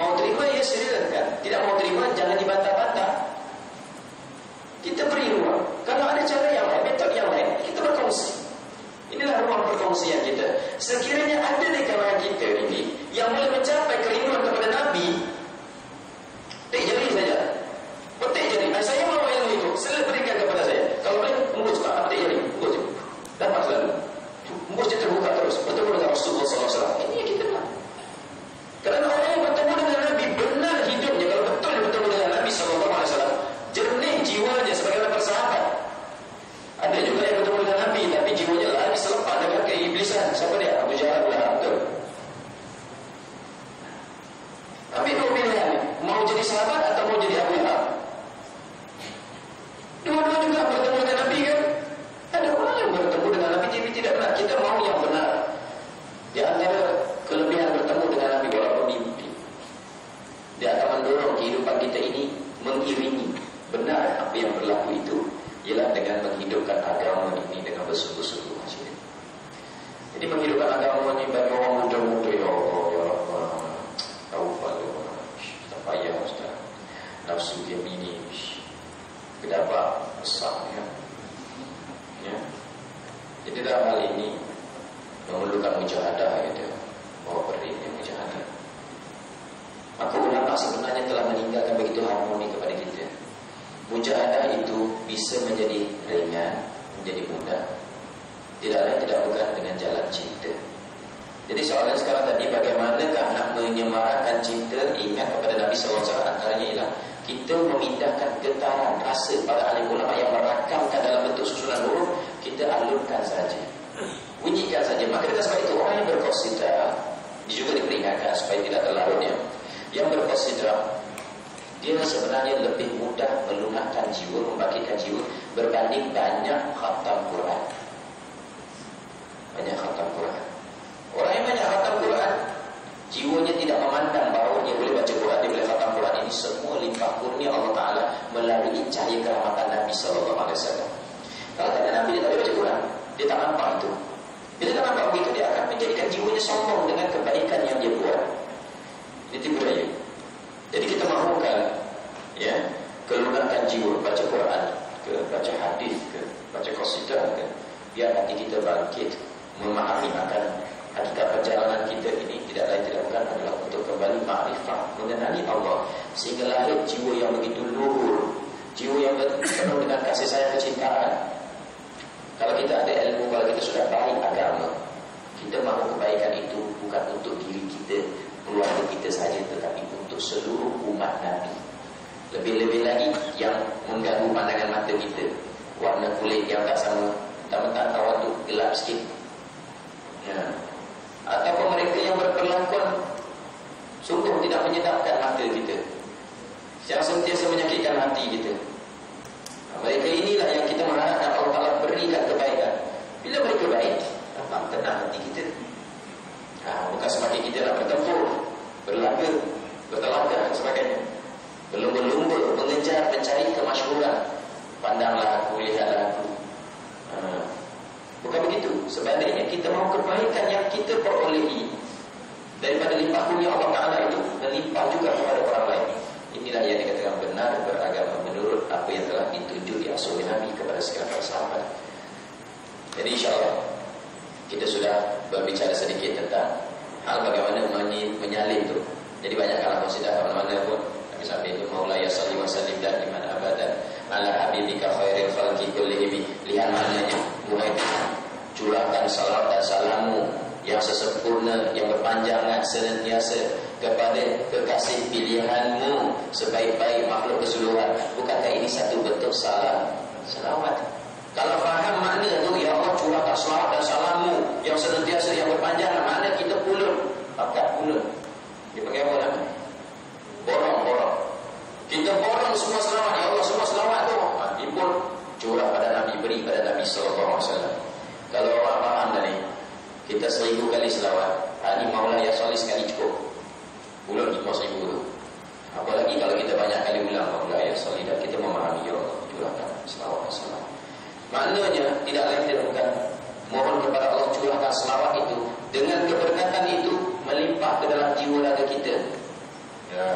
Mau terima ya silakan, tidak mau terima jangan dibantah-bantah. Kita beri ruang. Kalau ada cara yang lain, metode yang lain, kita berkongsi. Inilah ruang perkongsian kita. Sekiranya ada di kalangan kita ini yang boleh mencapai kerinduan kepada Nabi, petik jari saja. Petik jari. Saya mau ilmu itu, sila berikan kepada saya. Kalau boleh, embus Pak, petik jari, embus. Dapat selalu. Embusnya terbuka terus. Bertemu dengan Rasulullah SAW. Ini yang kita nak. Kerana orang yang bertemu dengan Nabi benar hidupnya. Kalau betul dia bertemu dengan Nabi SAW, jernih jiwanya sebagai bersahabat. Ada juga yang bertemu dengan Nabi tapi jiwanya lari selepas dengan keiblisan. Siapa dia? Abu Jahal lah. Betul. Tapi dua pilihan, mau jadi sahabat atau mau jadi Abu Jahal? Dua-dua juga bertemu dengan Nabi kan? Ada orang yang bertemu dengan Nabi tapi tidak benar. Kita mau yang benar. Di antara kelebihan bertemu dengan Nabi walaupun mimpi, dia akan mendorong kehidupan kita ini mengiringi benar apa yang berlaku itu ialah dengan menghidupkan agama ini dengan bersungguh-sungguh. Jadi menghidupkan agama ini bagi orang muda-muda, ya Allah, ya Allah, tahu pada tak payah Ustaz, nafsu dia ini kedapa besar ya. Jadi dalam hal ini memerlukan mujahadah gitu, bahwa berinya mujahadah. Maka ulama sebenarnya telah meninggalkan begitu harmoni kepada kita. Mujahadah itu bisa menjadi ringan, menjadi mudah. Tidak lain tidak bukan dengan jalan cinta. Jadi soalan sekarang tadi, bagaimanakah nak menyemarakkan cinta? Ingat kepada Nabi SAW, antaranya ialah kita memindahkan getaran rasa pada alim ulama yang merakamkan dalam bentuk susunan huruf, kita alurkan saja, bunyikan saja. Maka dengan sebab itu orang yang berqasidah juga diperingatkan supaya tidak terlarutnya. Yang berqasidah dia sebenarnya lebih mudah melunakkan jiwa, membangkitkan jiwa berbanding banyak khatam Quran. Banyak khatam Quran. Orang yang banyak khatam Quran, jiwanya tidak memandang bahawa dia boleh baca Quran, dia boleh khatam Quran. Ini semua limpah kurnia Allah Ta'ala melalui cahaya kerahmatan Nabi SAW. Kalau tak ada Nabi, dia tak boleh baca Quran. Dia tak nampak itu. Bila tak nampak begitu, dia akan menjadikan jiwanya sombong dengan kebaikan yang dia buat. Ini tipu daya. Jadi kita mahukan ya, kelunakkan jiwa, baca Quran ke, baca hadis ke, baca qasidah ke, biar hati kita bangkit, memahami akan hakikat perjalanan kita ini tidak lain tidak bukan adalah untuk kembali ma'rifah, mengenali Allah, sehingga lahir jiwa yang begitu luhur, jiwa yang penuh dengan kasih sayang kecintaan. Kalau kita ada ilmu, kalau kita sudah baik agama, kita mahu kebaikan itu bukan untuk diri kita, keluarga kita saja, tetapi untuk seluruh umat Nabi. Lebih-lebih lagi yang mengganggu pandangan mata kita, warna kulit yang tak sama, mentang-mentang kawan tu gelap sikit ya. Ataupun mereka yang berperlakuan sungguh tidak menyedapkan mata kita, yang sentiasa menyakitkan hati kita. Mereka inilah yang kita mengharapkan Allah Ta'ala berikan kebaikan. Bila mereka baik, nampak tenang hati kita. Bukan semakin kita nak bertempur, berlaga, bertelaga dan sebagainya, berlumba-lumba mengejar, mencari kemasyhuran. Pandanglah aku, lihatlah aku. Bukan begitu. Sebaliknya kita mahu kebaikan yang kita perolehi daripada limpah kurnia Allah Ta'ala itu, dan limpah juga kepada orang lain. Inilah yang dikatakan benar beragama menurut apa yang telah ditunjuk di Rasul Nabi kepada segala sahabat. Jadi insyaAllah kita sudah berbicara sedikit tentang hal bagaimana menyalin itu. Jadi banyak kalah qasidah mana-mana pun Nabi sampai itu, Maulaya salli wa sallim daiman abadan ala habibika khairil khalqi kullihim. Lihat maknanya, mulai curahkan salawat dan salammu yang sesempurna, yang berpanjangan senantiasa kepada kekasih pilihanmu, sebaik-baik makhluk keseluruhan. Bukankah ini satu bentuk salam, salawat? Kalau faham makna itu, ya Allah curahkan salawat dan salammu yang senantiasa, yang berpanjangan, makna kita pulun, pakat pulun. Dia pakai apa namanya? Borong-borong. Kita borong semua selawat, ya Allah semua selawat tu timbul curah pada Nabi, beri pada Nabi SAW. Kalau orang faham tadi, kita 1000 kali selawat, ini Maulaya Salih sekali cukup, ulang cuma 1000 tu. Apalagi kalau kita banyak kali ulang Maulaya Salih, dan kita memahami, ya Allah curahkan selawat dan salam. Maknanya tidak lain tidak bukan mohon kepada Allah curahkan selawat itu, dengan keberkatan itu melimpah ke dalam jiwa raga kita. Ya.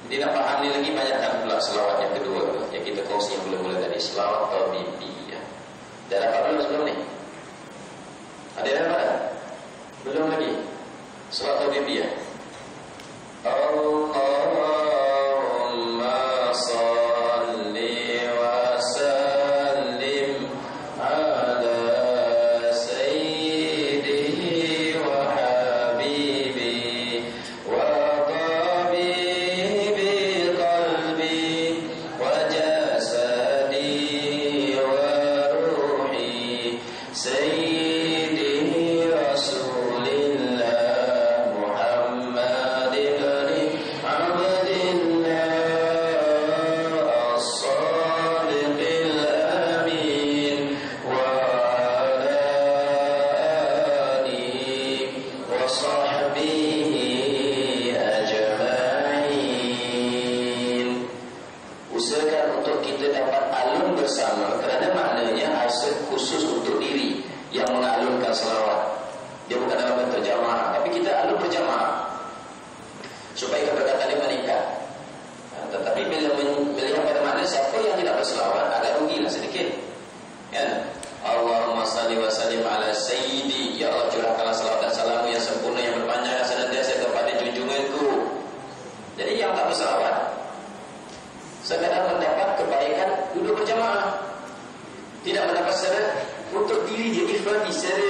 Jadi nak paham ni lagi banyakkan pula selawat yang kedua tu, yang kita kongsi yang mula-mula tadi, selawat tabibi ya. Dah dapat belum sebelum ni? Ada yang dapat tak? Belum lagi. Selawat tabibi ya. Allahumma salli wa sallim ala sayyidi wa habibi wa tabibi qalbi wa jasadi wa ruhi sayyidi rasulillah Muhammad ibn Abdillah as-sadiqil amin wa ala alihi wa sahbihi ajma'in. Usahakan untuk kita dapat alun bersama, kerana maknanya asal khusus untuk diri yang mengalunkan selawat. Dia bukan dalam bentuk jamaah, tapi kita alun berjamaah supaya keberkatan dia meningkat. Tetapi bila melihat pada makna siapa yang tidak berselawat, agak rugilah sedikit. Ya. Allahumma salli wa sallim ala sayyidi, ya Allah curahkanlah salawat dan salammu yang sempurna yang berpanjang yang senantiasa kepada junjunganku. Jadi yang tak berselawat sekadar mendapat kebaikan duduk berjamaah, tidak mendapat secara untuk diri dia ifradi secara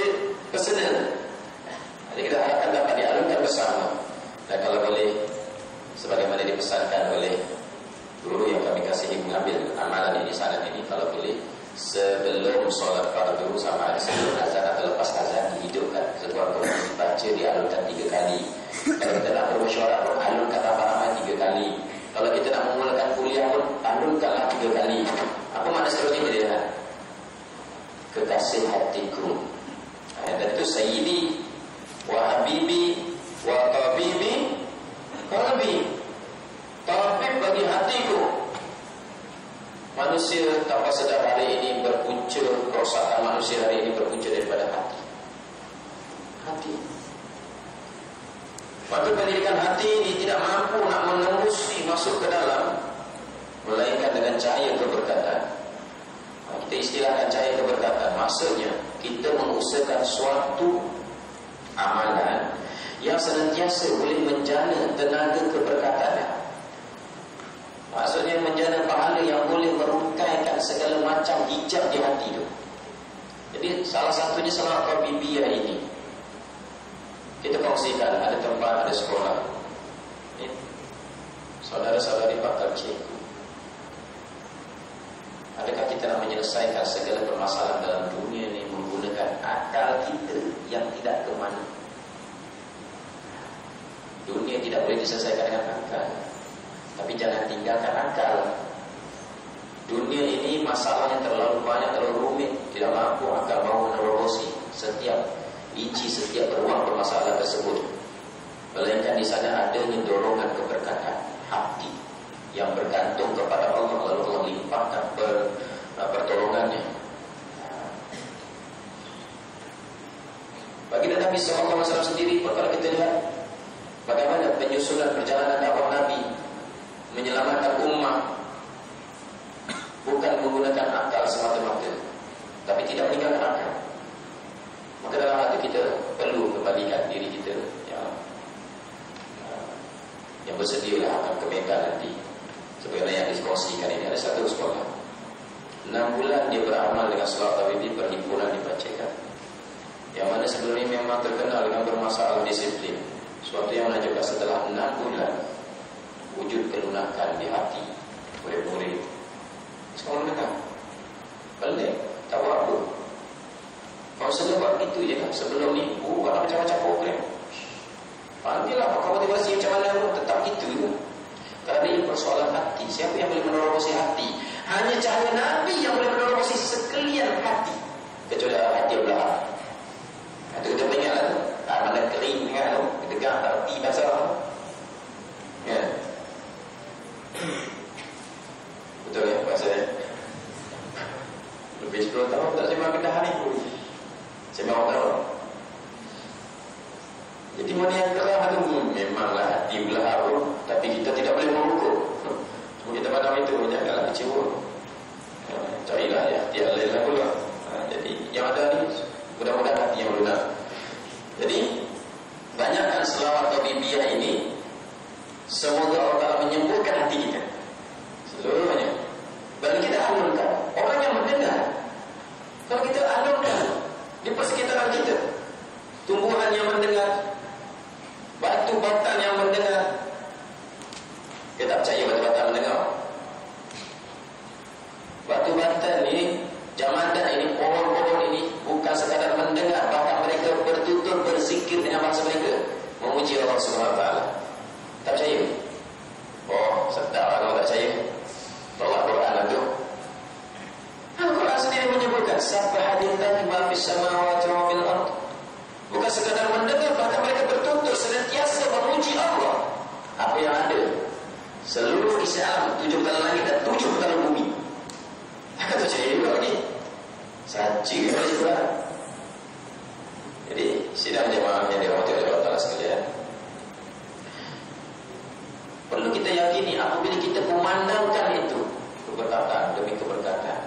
personal. Jadi kita harapkan dapat dialunkan bersama. Dan kalau boleh, sebagaimana dipesankan oleh guru yang kami kasihi, mengambil amalan ini, salat ini, kalau boleh sebelum solat fardu sama ada sebelum azan atau lepas azan dihidupkan sekurang-kurangnya dibaca, dialunkan 3 kali. Kalau kita nak bermusyawarah pun alunkan ramai-ramai 3 kali. Kalau kita nak memulakan kuliah pun alunkanlah 3 kali. Apa makna seterusnya dia? Kekasih hatiku. Dan itu sayyidi wa habibi wa tabibi qalbi. Tabib bagi hatiku. Manusia tanpa sedar hari ini berpunca, kerosakan manusia hari ini berpunca daripada hati. Hati. Maka pendidikan hati ini tidak mampu nak menembusi masuk ke dalam, melainkan dengan cahaya keberkatan. Kita istilahkan cahaya keberkatan. Maksudnya kita mengusahakan suatu amalan yang senantiasa boleh menjana tenaga keberkatannya. Maksudnya menjana pahala yang boleh merungkaikan segala macam hijab di hati itu. Jadi salah satunya selawat tabibiyah ini. Kita kongsikan, ada tempat, ada sekolah. Saudara-saudari bakal cikgu. Adakah kita nak menyelesaikan segala permasalahan dalam dunia ini menggunakan akal kita yang tidak ke mana? Dunia tidak boleh diselesaikan dengan akal, tapi jangan tinggalkan akal. Dunia ini masalahnya terlalu banyak, terlalu rumit, tidak mampu akal mahu menerobosi setiap isi, setiap ruang permasalahan tersebut. Melainkan di sana adanya dorongan keberkatan hati yang bergantung kepada Allah, lalu Allah limpahkan pertolongannya. Baginda Nabi SAW sendiri pun, kalau kita lihat bagaimana penyusunan perjalanan dakwah Nabi menyelamatkan ummah, bukan menggunakan akal semata-mata, tapi tidak meninggalkan akal. Maka dalam hati kita perlu kembalikan diri kita yang bersedialah akan kebaikan nanti. Sebagaimana yang dikongsikan ini, ada satu sekolah 6 bulan dia beramal dengan selawat tabibiyah, perhimpunan dibacakan, yang mana sebelum ini memang terkenal dengan bermasalah disiplin. Suatu yang menunjukkan setelah 6 bulan wujud kelunakan di hati murid-murid. Sekolah mereka pelik, tak buat apa. Kalau saya buat itu je kan, sebelum ni buat macam-macam program. Panggillah pakar motivasi macam mana pun tetap itu je. Kerana ini persoalan hati. Siapa yang boleh menerobosi hati? Hanya cahaya Nabi yang boleh menerobosi sekalian hati, kecuali hati yang belah. Itu kita ingat lah tu. Mana kering kan tu, tegak tak reti bahasa tu. Ya. Betul ya bahasa dia. Lebih 10 tahun tak sembang pindah hari pun. Sembang tahu. Jadi mana yang kerah tu memanglah hati belah kecewa. Carilah ya, tiada lain pula. Jadi yang ada ni mudah-mudahan hati yang lunak. Jadi banyakkan selawat Habibiyah ini, semoga Allah Ta'ala menyembuhkan hati kita seluruhnya. Dan kita alunkan orang yang mendengar. Kalau kita alunkan di persekitaran kita, tumbuhan yang mendengar, batu-batan yang mendengar. Kita tak percaya batu-batan mendengar. Batu-batan ini, jamadan ini, pohon-pohon ini bukan sekadar mendengar, bahkan mereka bertutur berzikir dengan bahasa mereka, memuji Allah Subhanahu Wa Taala. Tak percaya? Oh, sedap kalau tak percaya. Bawa Quran itu. Al-Quran sendiri menyebutkan Subhanallahi ma fis samawati wa fil ardh. Bukan sekadar mendengar, bahkan mereka bertutur senantiasa memuji Allah. Apa yang ada? Seluruh isi alam, 7 petala langit dan 7 petala bumi. Aku tak percaya juga lagi. Saja juga. Jadi sidang jemaah yang dirahmati oleh Allah Ta'ala sekalian, perlu kita yakini apabila kita memandangkan itu keberkatan demi keberkatan,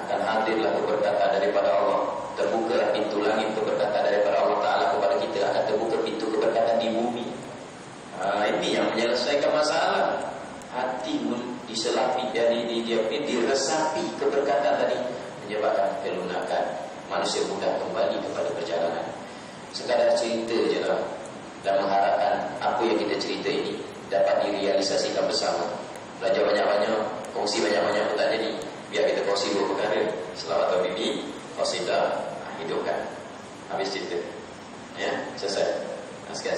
akan hadirlah keberkatan daripada Allah. Terbuka pintu langit keberkatan daripada Allah Ta'ala kepada kita, akan terbuka pintu keberkatan di bumi. Ini yang menyelesaikan masalah. Hati diselapi dan diresapi keberkatan tadi, menyebabkan kelunakan. Manusia mudah kembali kepada perjalanan. Sekadar cerita je lah, dan mengharapkan apa yang kita cerita ini dapat direalisasikan bersama. Belajar banyak-banyak, kongsi banyak-banyak pun tak jadi. Biar kita kongsi 2 perkara. Selawat Habibie, qasidah, hidupkan. Habis cerita. Ya, selesai. Sekian